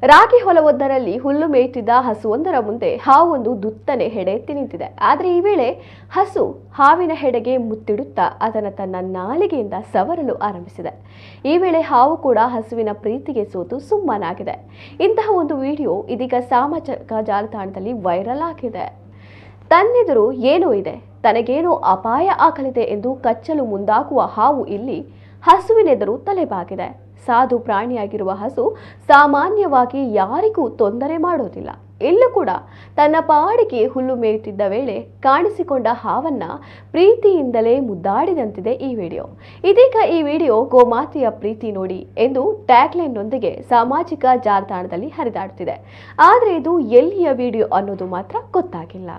ರಾಗಿ ಹೊಲವೊಂದರಲ್ಲಿ ಹುಲ್ಲು ಮೇಯ್ತಿದ್ದ ಹಸುವೊಂದರ ಮುಂದೆ ಹಾವೊಂದು ದುತ್ತನೆ ಹೆಡೆಯೆತ್ತಿ ನಿಂತಿದೆ. ಆದರೆ ಈ ವೇಳೆ ಹಸು ಹಾವಿನ ಹೆಡೆಗೆ ಮುತ್ತಿಡುತ್ತಾ ಅದನ್ನು ತನ್ನ ನಾಲಿಗೆಯಿಂದ ಸವರಲು ಆರಂಭಿಸಿದೆ. ಈ ವೇಳೆ ಹಾವು ಕೂಡ ಹಸುವಿನ ಪ್ರೀತಿಗೆ ಸೋತು ಸುಮ್ಮನಾಗಿದೆ. ಇಂತಹ ಒಂದು ವಿಡಿಯೋ ಇದೀಗ ಸಾಮಾಜಿಕ ಜಾಲತಾಣದಲ್ಲಿ ವೈರಲ್ ಆಗಿದೆ. ತನ್ನೆದುರು ಏನೋ ಇದೆ, ತನಗೇನೋ ಅಪಾಯ ಆಗಲಿದೆ ಎಂದು ಕಚ್ಚಲು ಮುಂದಾಗುವ ಹಾವು ಇಲ್ಲಿ ಹಸುವಿನೆದುರು ತಲೆಬಾಗಿದೆ. ಸಾಧು ಪ್ರಾಣಿಯಾಗಿರುವ ಹಸು ಸಾಮಾನ್ಯವಾಗಿ ಯಾರಿಗೂ ತೊಂದರೆ ಮಾಡೋದಿಲ್ಲ. ಇಲ್ಲೂ ಕೂಡ ತನ್ನ ಪಾಡಿಗೆ ಹುಲ್ಲು ಮೇಯುತ್ತಿದ್ದ ವೇಳೆ ಕಾಣಿಸಿಕೊಂಡ ಹಾವನ್ನ ಪ್ರೀತಿಯಿಂದಲೇ ಮುದ್ದಾಡಿದಂತಿದೆ ಈ ವಿಡಿಯೋ. ಇದೀಗ ಈ ವಿಡಿಯೋ ಗೋಮಾತೆಯ ಪ್ರೀತಿ ನೋಡಿ ಎಂದು ಟ್ಯಾಗ್ಲೈನ್ನೊಂದಿಗೆ ಸಾಮಾಜಿಕ ಜಾಲತಾಣದಲ್ಲಿ ಹರಿದಾಡುತ್ತಿದೆ. ಆದರೆ ಇದು ಎಲ್ಲಿಯ ವಿಡಿಯೋ ಅನ್ನೋದು ಮಾತ್ರ ಗೊತ್ತಾಗಿಲ್ಲ.